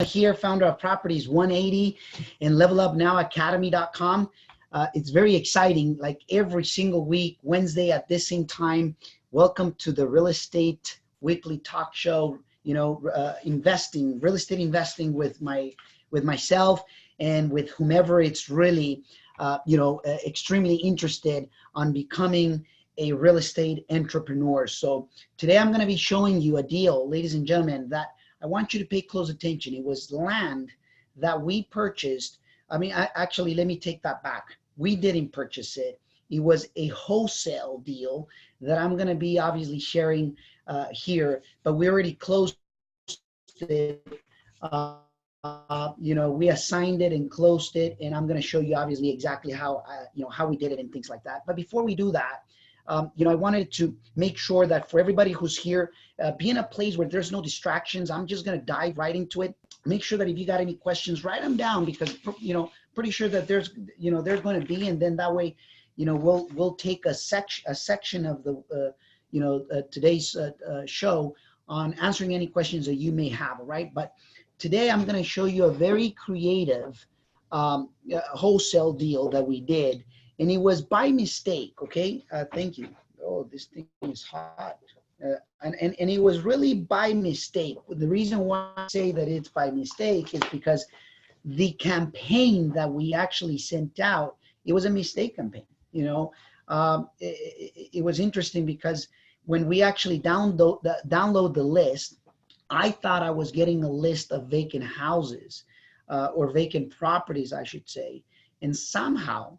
Here, founder of Properties 180 and levelupnowacademy.com. It's very exciting, like every single week, Wednesday at this same time. Welcome to the Real Estate Weekly Talk Show. Real estate investing with myself and with whomever it's really, extremely interested on becoming a real estate entrepreneur. So today I'm going to be showing you a deal, ladies and gentlemen, that I want you to pay close attention. It was land that we purchased. Actually, let me take that back. We didn't purchase it. It was a wholesale deal that I'm going to be obviously sharing here, but we already closed it. We assigned it and closed it, and I'm going to show you obviously exactly how how we did it and things like that. But before we do that, I wanted to make sure that for everybody who's here, be in a place where there's no distractions. I'm just going to dive right into it. Make sure that if you got any questions, write them down, because pretty sure that there's going to be, and then that way, we'll take a section of the today's show on answering any questions that you may have. All right, but today I'm going to show you a very creative wholesale deal that we did. And it was by mistake, okay? Thank you. Oh, this thing is hot. And it was really by mistake. The reason why I say that it's by mistake is because the campaign that we actually sent out, it was a mistake campaign. It was interesting because when we actually download the list, I thought I was getting a list of vacant houses or vacant properties, I should say. And somehow,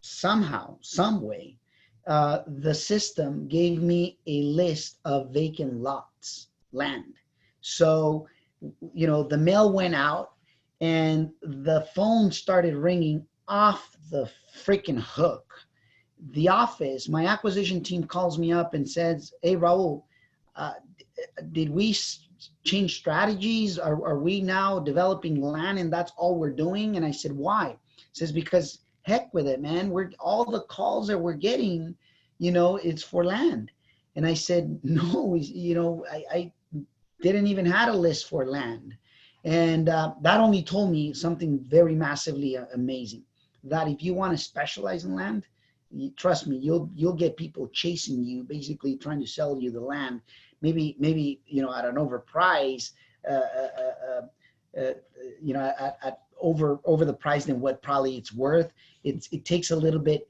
some way, the system gave me a list of vacant lots, land. So, the mail went out and the phone started ringing off the freaking hook. The office, my acquisition team calls me up and says, "Hey, Raul, did we change strategies? Are we now developing land and that's all we're doing?" And I said, "Why?" It says, "Because heck with it, man. All the calls that we're getting, it's for land." And I said, "No, I didn't even had a list for land." And that only told me something very massively amazing, that if you want to specialize in land, trust me, you'll get people chasing you, basically trying to sell you the land, maybe at an overprice, at over the price than what probably it's worth. It takes a little bit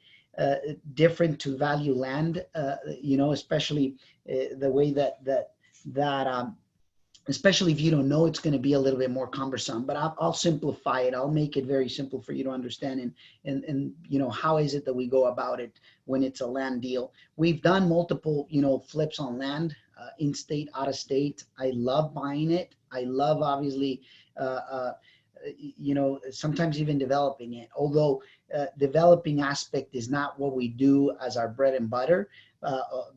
different to value land, especially the way that especially if you don't know, it's going to be a little bit more cumbersome. But I'll simplify it. I'll make it very simple for you to understand. And how is it that we go about it when it's a land deal? We've done multiple flips on land, in state, out of state. I love buying it. I love obviously sometimes even developing it, although developing aspect is not what we do as our bread and butter,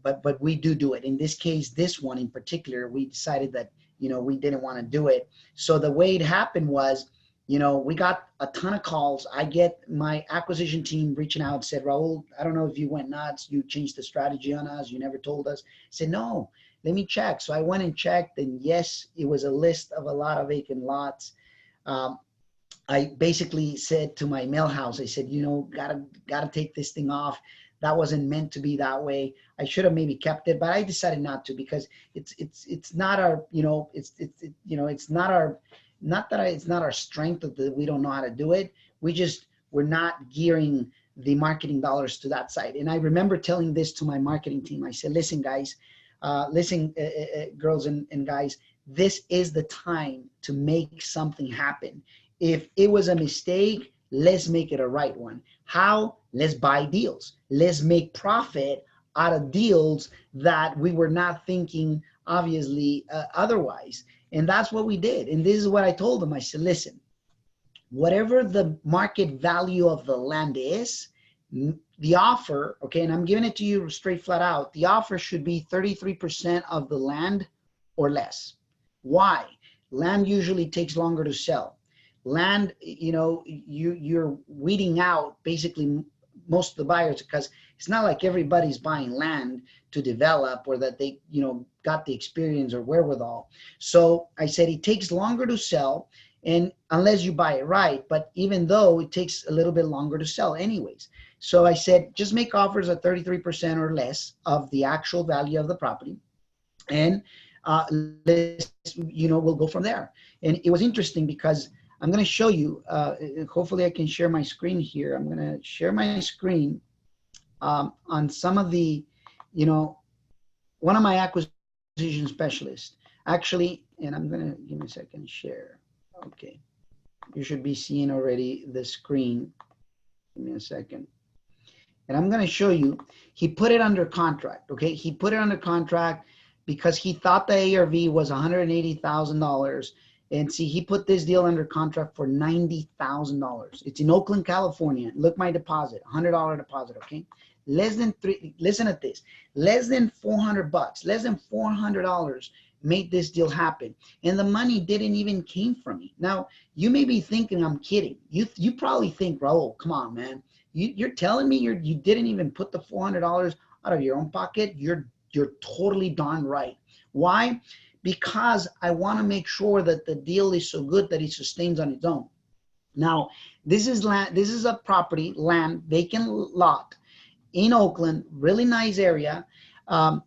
but we do it. In this case, this one in particular, we decided that we didn't want to do it. So the way it happened was, we got a ton of calls. I get my acquisition team reaching out, said, "Raul, I don't know if you went nuts, you changed the strategy on us, you never told us." I said, "No, let me check." So I went and checked, and yes, it was a list of a lot of vacant lots. I basically said to my mail house, I said, gotta take this thing off. That wasn't meant to be that way. I should have maybe kept it, but I decided not to, because it's not our, it's not our, not that it's not our strength that we don't know how to do it. We're not gearing the marketing dollars to that side. And I remember telling this to my marketing team. I said, "Listen, guys, girls and guys, this is the time to make something happen. If it was a mistake, let's make it a right one. How? Let's buy deals. Let's make profit out of deals that we were not thinking, obviously, otherwise." And that's what we did. And this is what I told them. I said, "Listen, whatever the market value of the land is, the offer," okay, and I'm giving it to you straight flat out, "the offer should be 33% of the land or less." Why? Land usually takes longer to sell. Land, you're weeding out basically most of the buyers, because it's not like everybody's buying land to develop, or that they, got the experience or wherewithal. So I said, it takes longer to sell. and unless you buy it right, but even though it takes a little bit longer to sell anyways. So I said, just make offers at 33% or less of the actual value of the property, and let's, we'll go from there. And it was interesting because I'm going to show you, hopefully I can share my screen here. I'm going to share my screen on some of the, one of my acquisition specialists actually, and I'm going to give me a second, share. Okay. You should be seeing already the screen. Give me a second. And I'm going to show you, he put it under contract. Okay. He put it under contract because he thought the ARV was $180,000. And see, he put this deal under contract for $90,000. It's in Oakland, California. Look, my deposit, $100 deposit. Okay. Listen at this, less than $400, less than $400 made this deal happen. And the money didn't even came from me. Now, you may be thinking I'm kidding. You probably think, Raul, come on, man. You're telling me you didn't even put the $400 out of your own pocket? You're totally darn right. Why? Because I want to make sure that the deal is so good that it sustains on its own. Now, this is land. This is a property, land, vacant lot in Oakland, really nice area. Right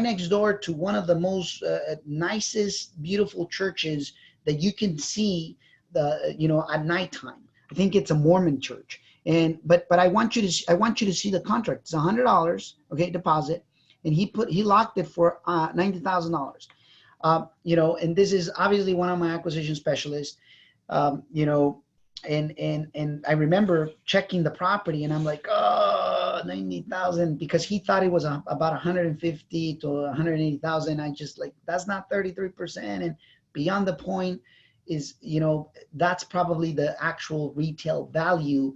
next door to one of the most nicest, beautiful churches that you can see at nighttime. I think it's a Mormon church. But I want you to see the contract. It's $100, okay, deposit, and he locked it for $90,000. And this is obviously one of my acquisition specialists. And I remember checking the property, and I'm like, oh, 90,000, because he thought it was about 150 to 180,000. I just like, that's not 33%, and beyond the point is, that's probably the actual retail value,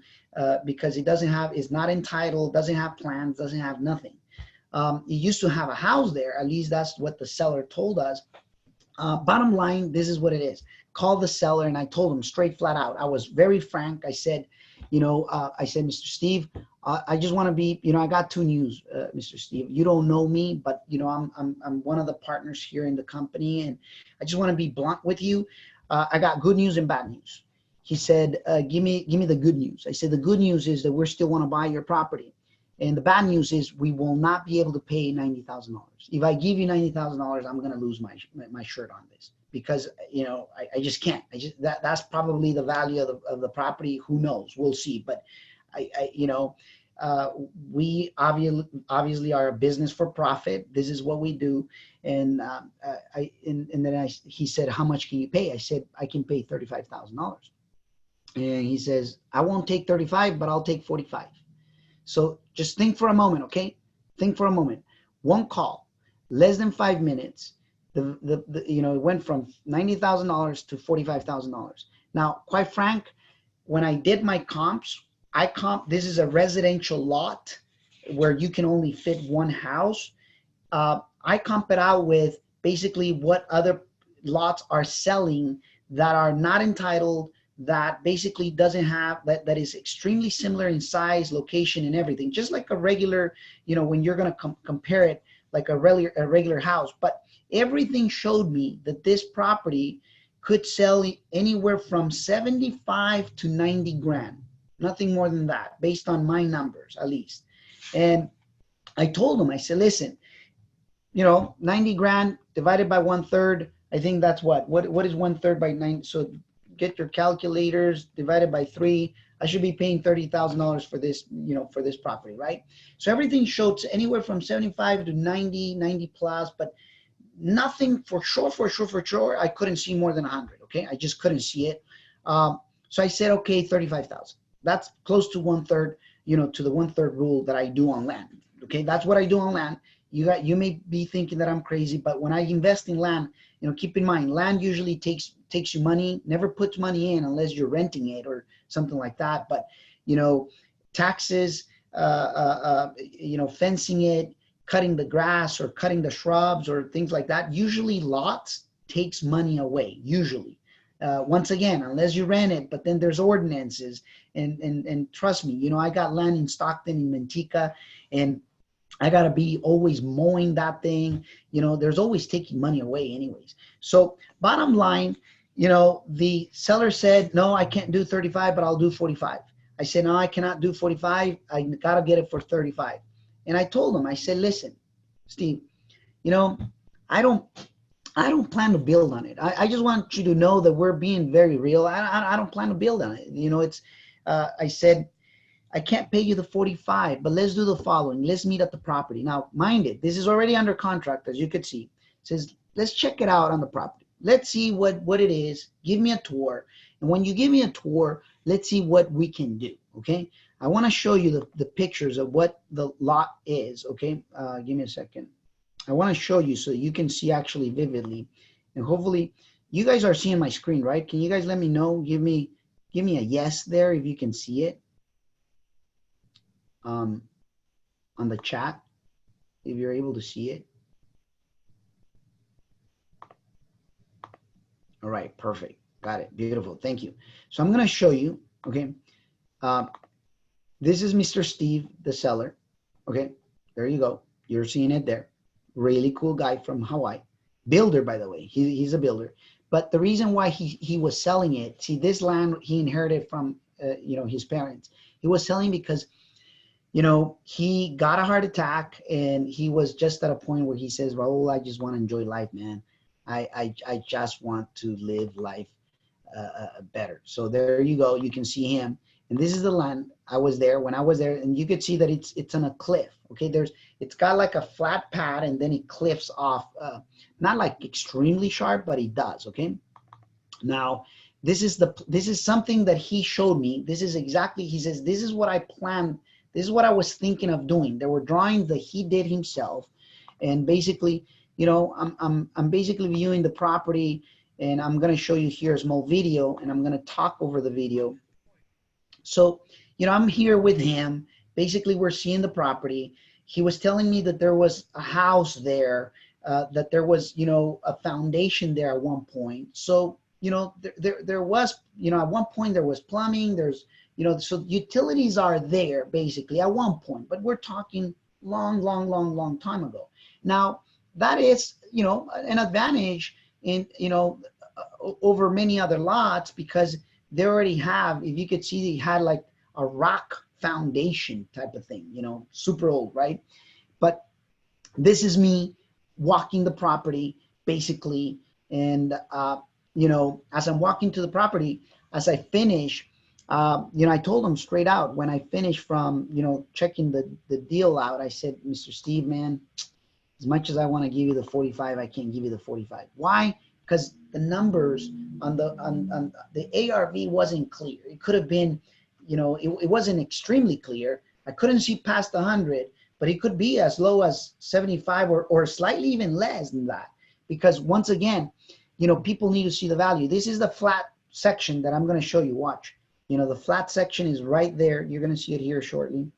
because it is not entitled, doesn't have plans, doesn't have nothing. It used to have a house there. At least that's what the seller told us. Bottom line, this is what it is. Call the seller, and I told him straight flat out. I was very frank. I said, Mr. Steve, I just want to be, I got two news, Mr. Steve. You don't know me, but I'm one of the partners here in the company, and I just want to be blunt with you. I got good news and bad news. He said, give me the good news. I said, the good news is that we still want to buy your property. And the bad news is we will not be able to pay $90,000. If I give you $90,000, I'm going to lose my shirt on this, because, I just can't. That's probably the value of the property. Who knows? We'll see. But we obviously are a business for profit. This is what we do. And he said, how much can you pay? I said, I can pay $35,000. And he says, I won't take 35, but I'll take 45. So just think for a moment, okay? Think for a moment. One call, less than 5 minutes. It went from $90,000 to $45,000. Now, quite frank, when I did my comps, this is a residential lot where you can only fit one house. I comp it out with basically what other lots are selling that are not entitled, that basically doesn't have, that is extremely similar in size, location, and everything. Just like a regular, when you're going to compare it like a regular house. But everything showed me that this property could sell anywhere from 75 to 90 grand. Nothing more than that, based on my numbers, at least. And I told him, I said, listen, 90 grand divided by 1/3. I think that's what is 1/3 by 9? So get your calculators, divided by 3. I should be paying $30,000 for this, for this property, right? So everything showed anywhere from 75 to 90 plus, but nothing for sure. I couldn't see more than 100. Okay. I just couldn't see it. So I said, okay, 35,000. That's close to 1/3, to the 1/3 rule that I do on land. Okay. That's what I do on land. You may be thinking that I'm crazy, but when I invest in land, keep in mind, land usually takes you money, never puts money in unless you're renting it or something like that. But, taxes, fencing it, cutting the grass or cutting the shrubs or things like that, usually lots takes money away, usually. Once again, unless you rent it, but then there's ordinances, and trust me, I got land in Stockton, in Manteca, and I got to be always mowing that thing. There's always taking money away anyways. So bottom line, you know, the seller said, no, I can't do 35, but I'll do 45. I said, no, I cannot do 45. I got to get it for 35. And I told him, I said, listen, Steve, you know, I don't, I don't plan to build on it. I just want you to know that we're being very real. I don't plan to build on it. You know, I said, I can't pay you the 45, but let's do the following. Let's meet at the property. Now, mind it, this is already under contract, as you could see. It says, let's check it out on the property. Let's see what it is. Give me a tour. And when you give me a tour, let's see what we can do, okay? I want to show you the pictures of what the lot is, okay? Give me a second. I want to show you so you can see actually vividly. And hopefully, you guys are seeing my screen, right? Can you guys let me know? Give me a yes there if you can see it. On the chat, if you're able to see it. All right, perfect. Got it. Beautiful. Thank you. So I'm going to show you, okay? This is Mr. Steve, the seller. Okay, there you go. You're seeing it there. Really cool guy from Hawaii. Builder, by the way. He's a builder. But the reason why he was selling it, see, this land he inherited from, you know, his parents. He was selling because, you know, he got a heart attack and he was just at a point where he says, Raul, I just want to enjoy life, man. I just want to live life better. So there you go. You can see him. And this is the land. I was there when I was there, and you could see that it's on a cliff. Okay, it's got like a flat pad, and then it cliffs off. Not like extremely sharp, but it does. Okay. Now, this is something that he showed me. This is exactly, he says, this is what I planned. This is what I was thinking of doing. There were drawings that he did himself, and basically, you know, I'm basically viewing the property, and I'm going to show you here a small video, and I'm going to talk over the video. So, you know, I'm here with him. Basically, we're seeing the property. He was telling me that there was a house there, that there was, you know, a foundation there at one point. So, you know, there was, you know, at one point there was plumbing. There's, you know, so utilities are there basically at one point. But we're talking long time ago. Now, that is, you know, an advantage in, you know, over many other lots, because they already have, if you could see, they had like a rock foundation type of thing, you know, super old, right? But this is me walking the property basically. And, you know, as I'm walking to the property, as I finish, you know, I told him straight out when I finished from, you know, checking the deal out, I said, Mr. Steve, man, as much as I want to give you the 45, I can't give you the 45. Why? Because the numbers on the ARV wasn't clear. It could have been, you know, it wasn't extremely clear. I couldn't see past 100, but it could be as low as 75 or slightly even less than that. Because once again, you know, people need to see the value. This is the flat section that I'm going to show you. Watch. You know, the flat section is right there. You're going to see it here shortly.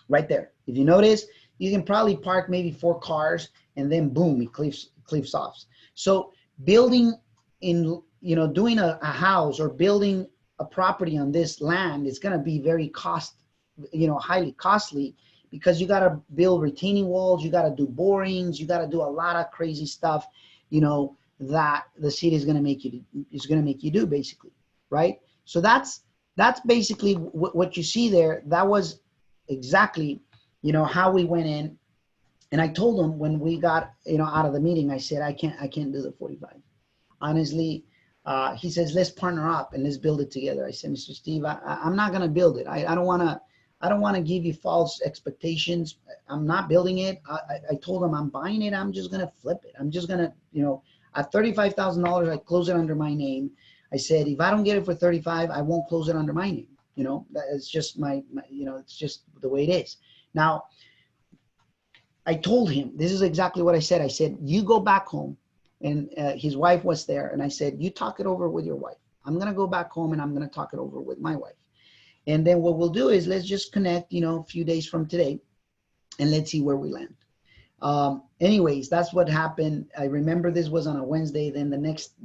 Right there. If you notice, you can probably park maybe 4 cars, and then boom, it cliffs off. So building in, you know, doing a house or building a property on this land is going to be very highly costly, because you got to build retaining walls, you got to do borings, you got to do a lot of crazy stuff, you know, that the city is going to make you do basically, right? So that's basically what you see there. That was exactly, you know, how we went in. And I told him when we got, you know, out of the meeting, I said, I can't do the 45. Honestly, he says, let's partner up and let's build it together. I said, Mr. Steve, I'm not going to build it. I don't want to give you false expectations. I'm not building it. I told him I'm buying it. I'm just going to flip it. I'm just going to, you know, at $35,000, I close it under my name. I said, if I don't get it for 35, I won't close it under my name. You know, it's just my, you know, it's just the way it is. Now, I told him, this is exactly what I said. I said, you go back home. And his wife was there. And I said, you talk it over with your wife. I'm going to go back home and I'm going to talk it over with my wife. And then what we'll do is let's just connect, you know, a few days from today, and let's see where we land. Anyways, that's what happened. I remember this was on a Wednesday. Then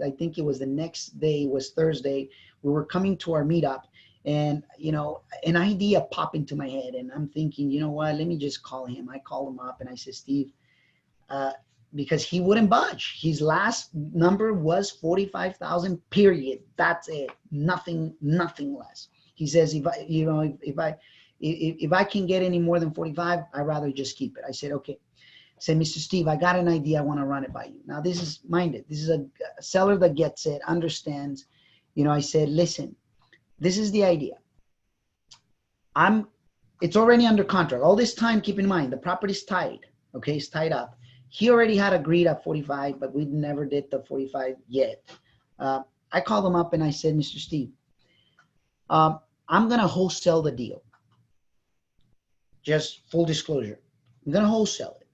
I think it was the next day was Thursday. We were coming to our meetup, and, you know, an idea popped into my head, and I'm thinking, you know what, let me just call him. I called him up and I said, Steve, because he wouldn't budge. His last number was 45,000, period. That's it. Nothing less. He says, if I can get any more than 45, I'd rather just keep it. I said, okay. I said, Mr. Steve, I got an idea. I want to run it by you. Now, this is minded. This is a seller that gets it, understands. I said, listen, this is the idea. It's already under contract. All this time, keep in mind, the property's tied. Okay, it's tied up. He already had agreed at 45, but we never did the 45 yet. I called him up and I said, Mr. Steve, I'm going to wholesale the deal. Just full disclosure. I'm going to wholesale it.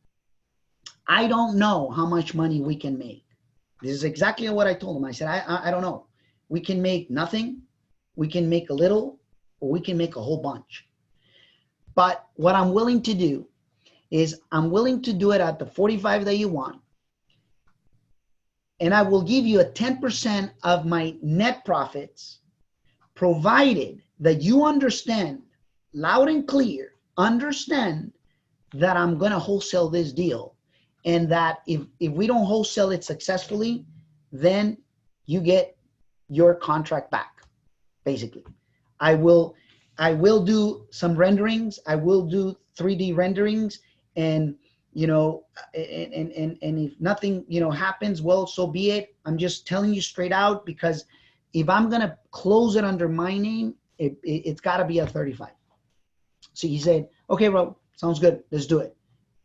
I don't know how much money we can make. This is exactly what I told him. I said, I don't know. We can make nothing. We can make a little, or we can make a whole bunch. But what I'm willing to do is I'm willing to do it at the 45 that you want. And I will give you a 10% of my net profits, provided that you understand, loud and clear, understand that I'm going to wholesale this deal. And that if we don't wholesale it successfully, then you get your contract back, basically. I will do some renderings. I will do 3D renderings. And, and if nothing, happens, well, so be it. I'm just telling you straight out, because if I'm going to close it under my name, it's got to be a 35. So he said, okay, Rob, sounds good. Let's do it.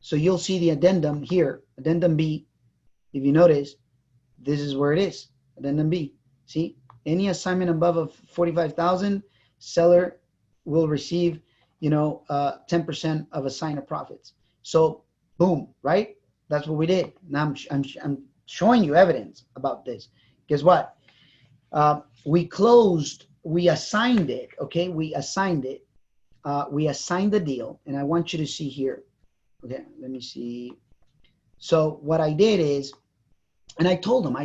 So you'll see the addendum here, addendum B. If you notice, this is where it is, addendum B. See, any assignment above of 45,000, seller will receive, 10% of assigned profits. So boom, right? That's what we did. Now I'm showing you evidence about this. Guess what? We assigned it. Okay, we assigned it. We assigned the deal, and I want you to see here. Okay, let me see. So what I did is, and I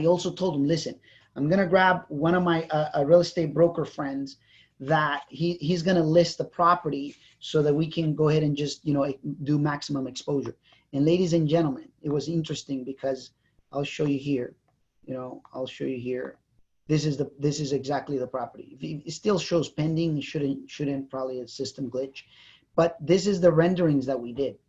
also told him, listen, I'm going to grab one of my real estate broker friends that he's going to list the property so that we can go ahead and just, do maximum exposure. And ladies and gentlemen, it was interesting because I'll show you here, I'll show you here. This is exactly the property. It still shows pending. Shouldn't probably a system glitch, but this is the renderings that we did.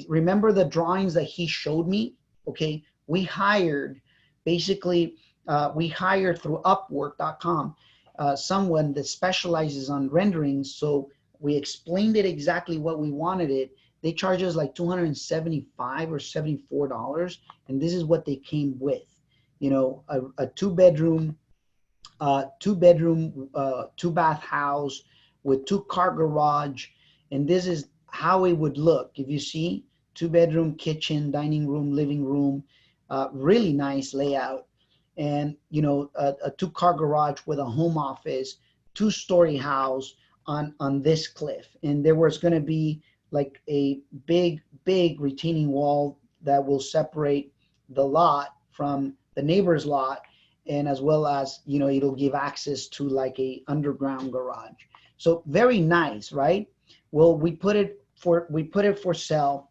Remember the drawings that he showed me? Okay, we hired through Upwork.com someone that specializes on renderings. So we explained it exactly what we wanted it. They charge us like $275 or $74, and this is what they came with. A two-bedroom, two-bath house with 2-car garage, and this is how it would look. If you see, 2-bedroom, kitchen, dining room, living room, really nice layout, and a 2-car garage with a home office, 2-story house on this cliff. And there was going to be like a big retaining wall that will separate the lot from the neighbor's lot, and as well as it'll give access to like a underground garage. So very nice, right? Well, we put it for sale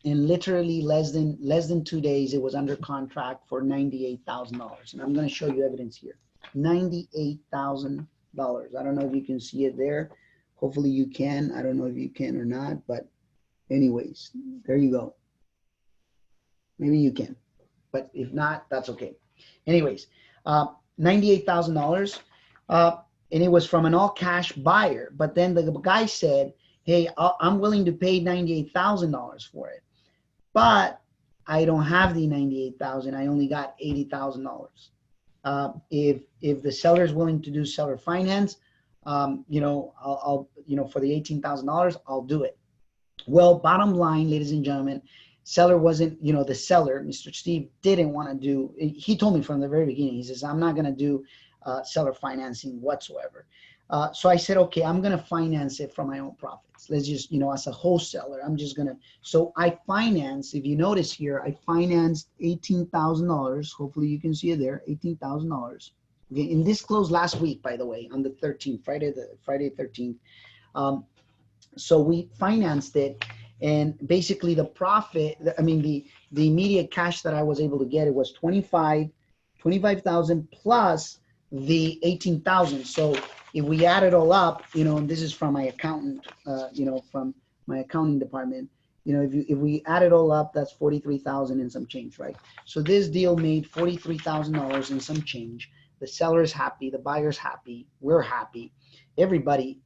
in literally less than 2 days. It was under contract for $98,000, and I'm going to show you evidence here. $98,000. I don't know if you can see it there. Hopefully you can. I don't know if you can or not, but anyways, there you go. Maybe you can, but if not, that's okay. Anyways, $98,000, and it was from an all-cash buyer. But then the guy said, hey, I'm willing to pay $98,000 for it, but I don't have the $98,000. I only got $80,000. If the seller is willing to do seller finance, I'll for the $18,000, I'll do it. Well, bottom line, ladies and gentlemen, seller wasn't, the seller, Mr. Steve, didn't want to do. He told me from the very beginning. He says, I'm not going to do seller financing whatsoever. So I said, okay, I'm going to finance it from my own profits. Let's just, as a wholesaler, I'm just going to. So I financed, if you notice here, I financed $18,000. Hopefully you can see it there, $18,000. Okay, and this closed last week, by the way, on the 13th, Friday 13th. So we financed it, And basically the profit, I mean, the immediate cash that I was able to get, it was 25,000 plus the 18,000. So if we add it all up, you know, and this is from my accountant, you know, from my accounting department, you know, if we add it all up, that's 43,000 and some change, right? So this deal made $43,000 and some change. The seller is happy, the buyer's happy, we're happy. Everybody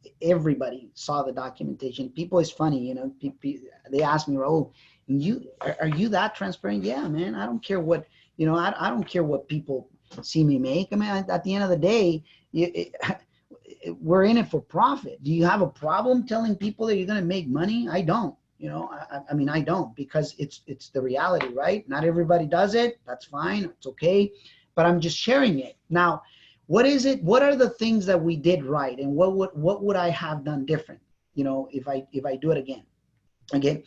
saw the documentation. People is funny, you know. They ask me, "Oh, are you that transparent?" Yeah, man. I don't care what, you know. I don't care what people see me make. I mean, at the end of the day, we're in it for profit. Do you have a problem telling people that you're going to make money? I don't. You know, I mean, I don't, because it's the reality, right? Not everybody does it. That's fine. It's okay. But I'm just sharing it. Now, what is it? What are the things that we did right, and what would I have done different? You know, if I do it again. Okay.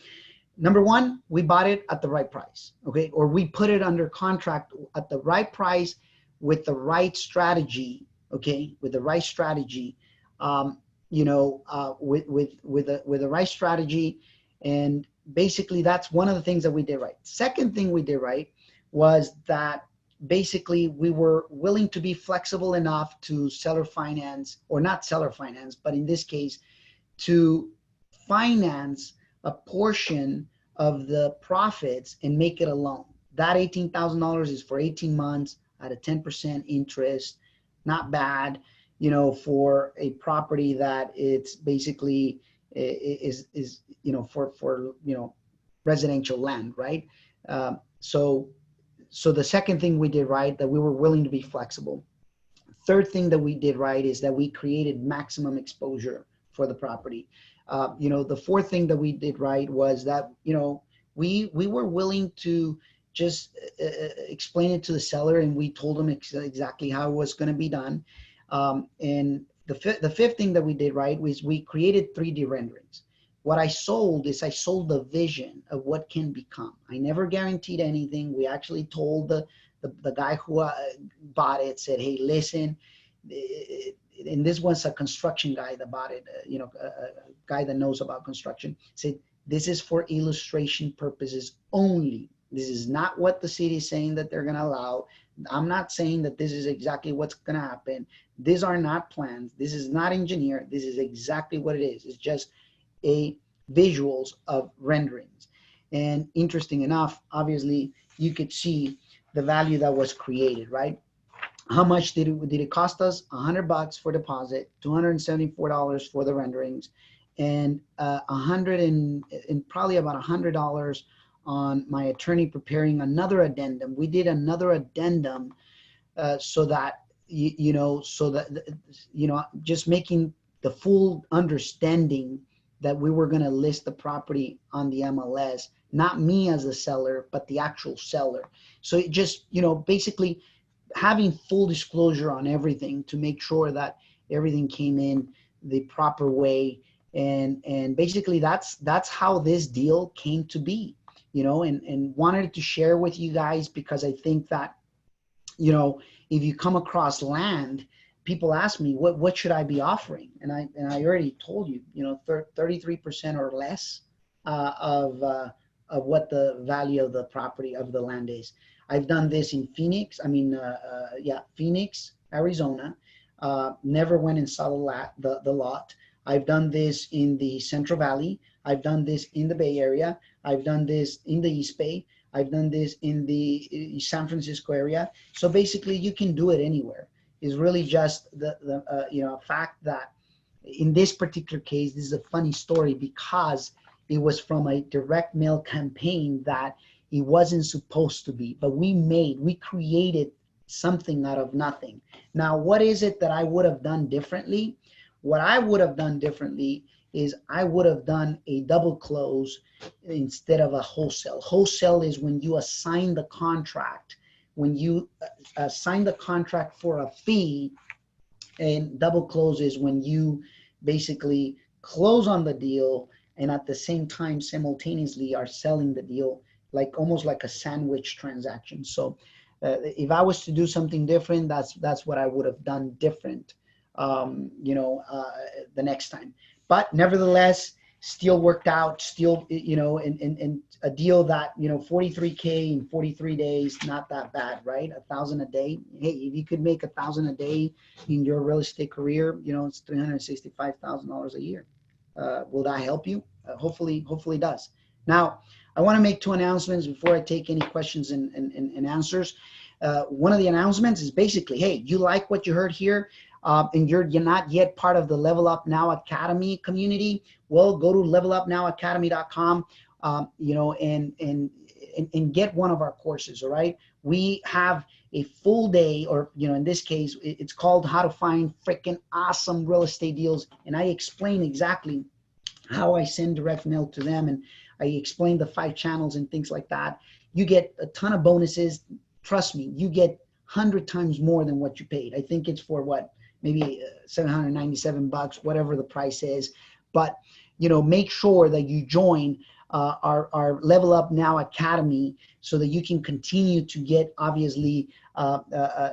Number one, we bought it at the right price. Okay, or we put it under contract at the right price with the right strategy. Okay, with the right strategy. You know, with the right strategy, and basically that's one of the things that we did right. Second thing we did right was that basically we were willing to be flexible enough to seller finance, or not seller finance, but in this case to finance a portion of the profits and make it a loan. That $18,000 is for 18 months at a 10% interest. Not bad, you know, for a property that it's basically is you know, for you know, residential land, right? So the second thing we did right, that we were willing to be flexible. Third thing that we did right is that we created maximum exposure for the property. You know, the fourth thing that we did right was that, you know, we were willing to just explain it to the seller, and we told them exactly how it was going to be done. And the fifth thing that we did right was we created 3D renderings. What I sold is I sold the vision of what can become. I never guaranteed anything. We actually told the guy who bought it, said, hey, listen, and this was a construction guy that bought it, you know, a guy that knows about construction, said, this is for illustration purposes only. This is not what the city is saying that they're going to allow. I'm not saying that this is exactly what's going to happen. These are not plans. This is not engineered. This is exactly what it is. It's just a visuals of renderings. And interesting enough, obviously, you could see the value that was created, right? How much did it cost us? $100 for deposit, $274 for the renderings, and probably about $100 on my attorney preparing another addendum. We did another addendum so that you know, just making the full understanding that we were going to list the property on the MLS, not me as a seller, but the actual seller. So it just, you know, basically having full disclosure on everything to make sure that everything came in the proper way. And basically that's how this deal came to be, you know, and wanted to share with you guys, because I think that, you know, if you come across land, people ask me, what should I be offering? And I already told you, you know, 33% or less of what the value of the property of the land is. I've done this in Phoenix. Phoenix, Arizona. Never went and saw the lot. I've done this in the Central Valley. I've done this in the Bay Area. I've done this in the East Bay. I've done this in the San Francisco area. So basically, you can do it anywhere. It's really just the you know, fact that in this particular case, this is a funny story because it was from a direct mail campaign that it wasn't supposed to be, but we created something out of nothing. Now, what is it that I would have done differently? What I would have done differently is I would have done a double close instead of a wholesale. Wholesale is when you assign the contract, when you sign the contract for a fee, and double close is when you basically close on the deal and at the same time simultaneously are selling the deal, like almost like a sandwich transaction. So if I was to do something different, that's what I would have done different, you know, the next time. But nevertheless, Still worked out, still, you know, and a deal that, you know, 43K in 43 days, not that bad, right? 1,000 a day. Hey, if you could make 1,000 a day in your real estate career, you know, it's $365,000 a year. Will that help you? Hopefully it does. Now, I want to make two announcements before I take any questions and answers. One of the announcements is basically, hey, you like what you heard here, and you're not yet part of the Level Up Now Academy community, well, go to levelupnowacademy.com, you know, and get one of our courses, all right? We have a full day, or, you know, in this case, it's called How to Find Freaking Awesome Real Estate Deals. And I explain exactly how I send direct mail to them. And I explain the 5 channels and things like that. You get a ton of bonuses. Trust me, you get 100 times more than what you paid. I think it's for what, maybe $797, whatever the price is. But, you know, make sure that you join our Level Up Now Academy so that you can continue to get, obviously,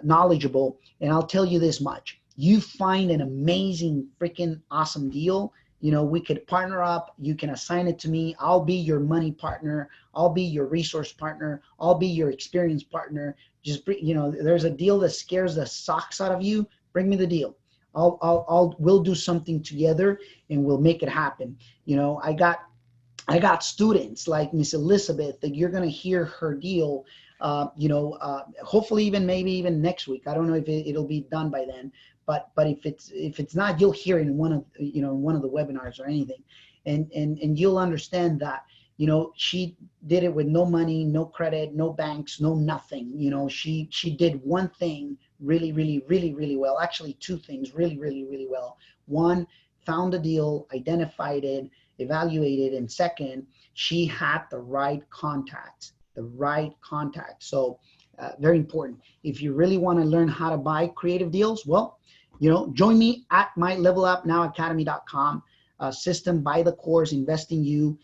knowledgeable. And I'll tell you this much. You find an amazing, freaking awesome deal, you know, we could partner up. You can assign it to me. I'll be your money partner. I'll be your resource partner. I'll be your experience partner. Just, you know, there's a deal that scares the socks out of you. Bring me the deal. We'll do something together and we'll make it happen. You know, I got students like Miss Elizabeth that you're going to hear her deal, you know, hopefully maybe even next week. I don't know if it'll be done by then, but if it's not, you'll hear it in one of the webinars or anything. And you'll understand that, you know, she did it with no money, no credit, no banks, no nothing. You know, she did one thing really, really, really, really well. Actually, 2 things really, really, really well. One, found a deal, identified it, evaluated, and second, she had the right contacts. So very important. If you really want to learn how to buy creative deals, well, you know, join me at my levelupnowacademy.com system. Buy the course, invest in you.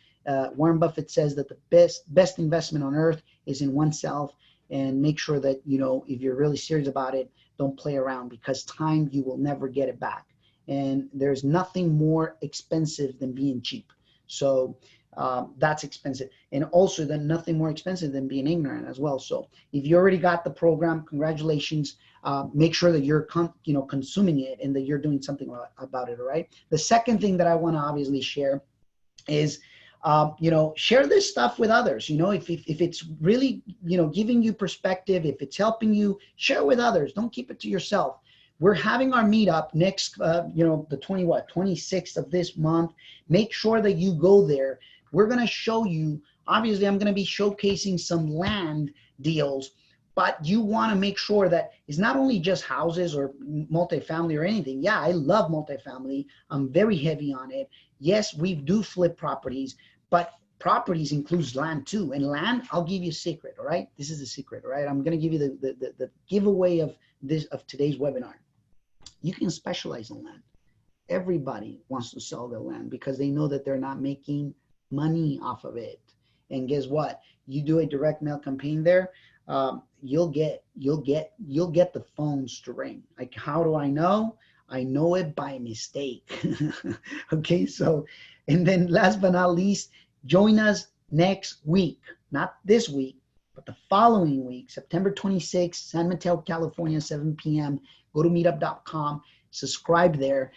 Warren Buffett says that the best investment on earth is in oneself. And make sure that, you know, if you're really serious about it, don't play around, because time, you will never get it back. And there's nothing more expensive than being cheap. So that's expensive. And also then nothing more expensive than being ignorant as well. So if you already got the program, congratulations. Make sure that you're consuming it and that you're doing something about it. All right. The second thing that I want to obviously share is, you know, share this stuff with others. You know, if it's really, you know, giving you perspective, if it's helping you, share with others. Don't keep it to yourself. We're having our meetup next, you know, the 26th of this month. Make sure that you go there. We're going to show you, obviously, I'm going to be showcasing some land deals, but you want to make sure that it's not only just houses or multifamily or anything. Yeah, I love multifamily. I'm very heavy on it. Yes, we do flip properties, but properties includes land too. And land, I'll give you a secret, all right? This is a secret, all right? I'm going to give you the giveaway of today's webinar. You can specialize in land. Everybody wants to sell their land because they know that they're not making money off of it. And guess what? You do a direct mail campaign there, you'll get the phones to ring. Like, how do I know? I know it by mistake. Okay, so, and then last but not least, join us next week, not this week, but the following week, September 26th, San Mateo, California, 7 p.m. Go to meetup.com, subscribe there.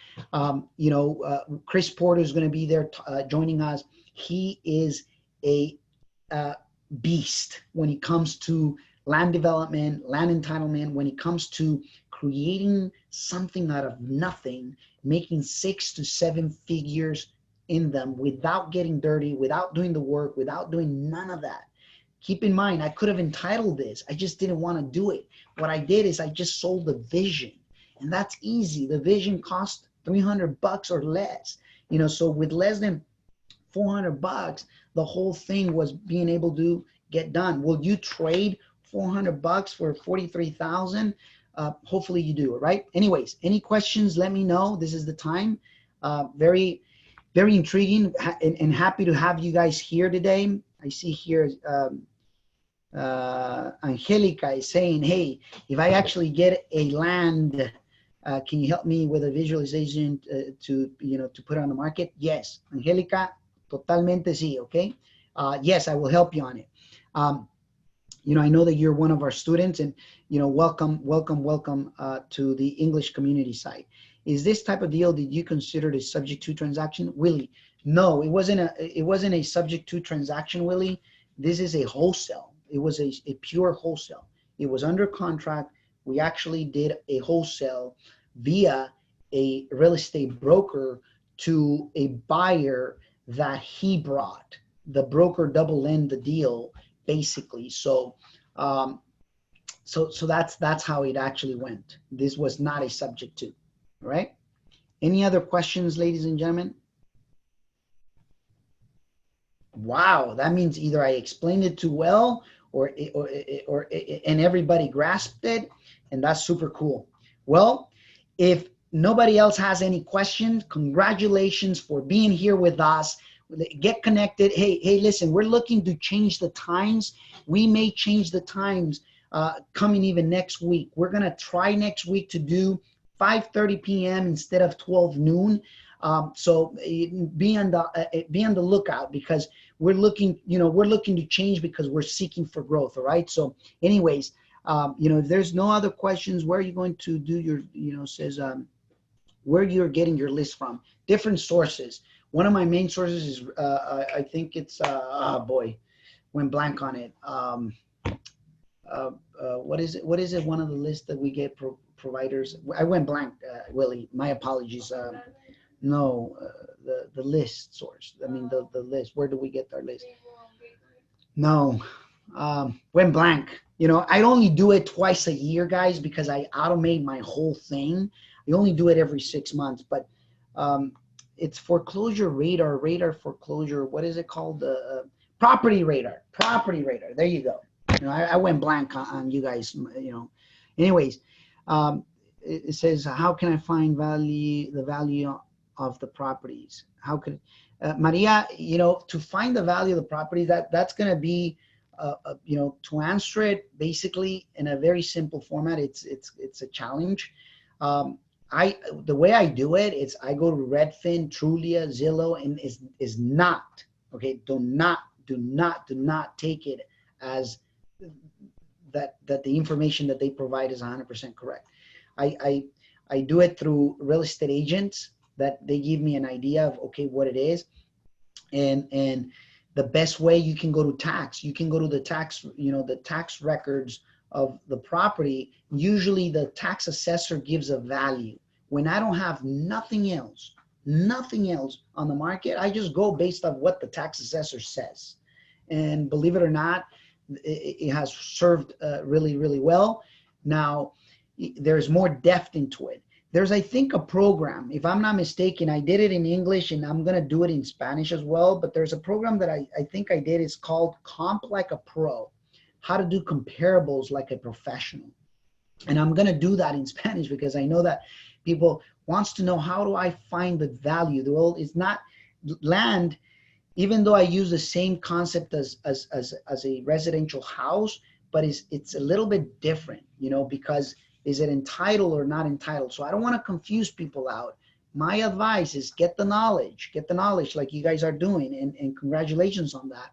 You know, Chris Porter is going to be there joining us. He is a beast when it comes to land development, land entitlement, when it comes to creating something out of nothing, making 6 to 7 figures in them without getting dirty, without doing the work, without doing none of that. Keep in mind, I could have entitled this. I just didn't want to do it. What I did is I just sold the vision, and that's easy. The vision cost $300 or less. You know, so with less than $400, the whole thing was being able to get done. Will you trade $400 for $43,000? Hopefully you do. All right. Anyways, any questions? Let me know. This is the time. Very, very intriguing and happy to have you guys here today. I see here Angelica is saying, hey, if I actually get a land Can you help me with a visualization to, to put on the market? Yes. Angelica, totalmente sí, okay? Yes, I will help you on it. I know that you're one of our students, and, welcome to the English community site. Is this type of deal, did you consider a subject to transaction? Willie, no, it wasn't a subject to transaction, Willie. This is a wholesale. It was a pure wholesale. It was under contract. We actually did a wholesale via a real estate broker to a buyer that he brought. The broker double end the deal, basically. So that's how it actually went. This was not a subject to. All right. Any other questions, ladies and gentlemen? Wow, that means either I explained it too well, or and everybody grasped it, and that's super cool. Well, if nobody else has any questions, congratulations for being here with us. Get connected. Hey, listen, we're looking to change the times. We may change the times coming even next week. We're gonna try next week to do 5:30 p.m. instead of 12 noon. So be on the lookout, because we're looking to change, because we're seeking for growth. All right. So anyways, if there's no other questions, where are you going to do your, says where you're getting your list from? Different sources. One of my main sources is, I think it's, went blank on it. What is it? What is it? One of the lists that we get providers. I went blank, Willie. My apologies. No, the list source. I mean, the list. Where do we get our list? No, went blank. I only do it twice a year, guys, because I automate my whole thing. I only do it every 6 months, but it's foreclosure radar foreclosure. What is it called? Property radar. There you go. I went blank on you guys. Anyways, it says, how can I find the value of the properties? How could Maria, to find the value of the property, that's going to be, to answer it basically in a very simple format. It's a challenge. The way I do it is I go to Redfin, Trulia, Zillow, and is not, okay. Do not take it as that the information that they provide is 100% correct. I do it through real estate agents that they give me an idea of, okay, what it is. And the best way, you can go to tax. You can go to the tax records of the property. Usually the tax assessor gives a value. When I don't have nothing else on the market, I just go based on what the tax assessor says. And believe it or not, it has served really, really well. Now, there's more depth into it. There's, I think, a program, if I'm not mistaken, I did it in English and I'm going to do it in Spanish as well. But there's a program that I think I did. It's called Comp Like a Pro, how to do comparables like a professional. And I'm going to do that in Spanish, because I know that people wants to know, how do I find the value? Well, it's not land. Even though I use the same concept as a residential house, but it's a little bit different, because is it entitled or not entitled? So I don't want to confuse people out. My advice is get the knowledge like you guys are doing, and congratulations on that.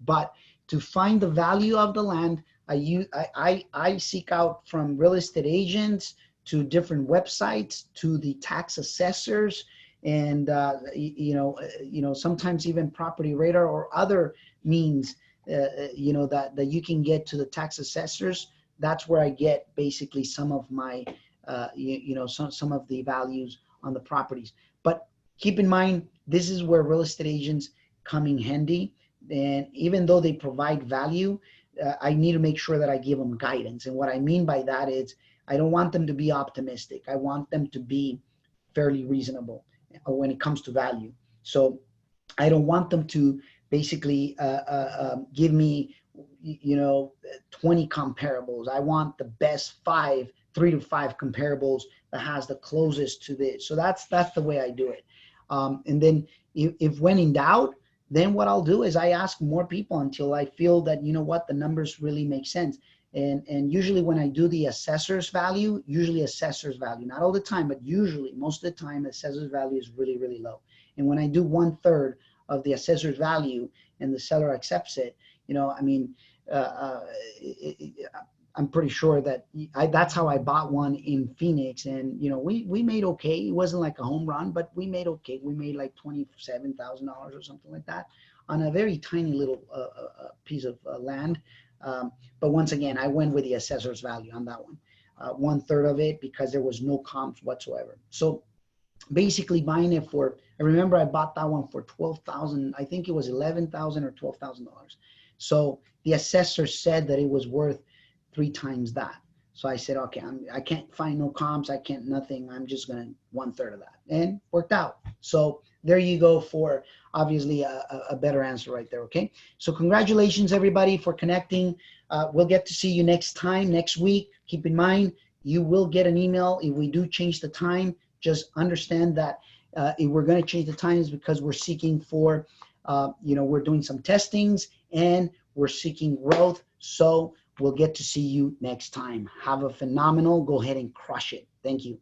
But to find the value of the land, I seek out from real estate agents to different websites to the tax assessors, and sometimes even Property Radar or other means that you can get to the tax assessors. That's where I get basically some of my some of the values on the properties. But keep in mind, this is where real estate agents come in handy. And even though they provide value, I need to make sure that I give them guidance. And what I mean by that is, I don't want them to be optimistic. I want them to be fairly reasonable when it comes to value. So I don't want them to basically give me 20 comparables. I want the best 3 to 5 comparables that has the closest to this. So that's the way I do it. And then if when in doubt, then what I'll do is I ask more people until I feel that, the numbers really make sense. And usually when I do the assessor's value, not all the time, but usually most of the time, the assessor's value is really, really low. And when I do 1/3 of the assessor's value and the seller accepts it, you know, I mean, I'm pretty sure that that's how I bought one in Phoenix, and you know, we made okay. It wasn't like a home run, but we made okay. We made like $27,000 or something like that on a very tiny little piece of land. But once again, I went with the assessor's value on that one, 1/3 of it, because there was no comps whatsoever. So basically buying it for, I remember I bought that one for 12,000. I think it was 11,000 or $12,000. So the assessor said that it was worth 3 times that. So I said, okay, I can't find no comps. I can't nothing. I'm just going to 1/3 of that, and worked out. So there you go for obviously a better answer right there. Okay. So congratulations everybody for connecting. We'll get to see you next time, next week. Keep in mind, you will get an email if we do change the time. Just understand that if we're going to change the times, because we're seeking for, you know, we're doing some testings and we're seeking growth. So we'll get to see you next time. Have a phenomenal, go ahead and crush it. Thank you.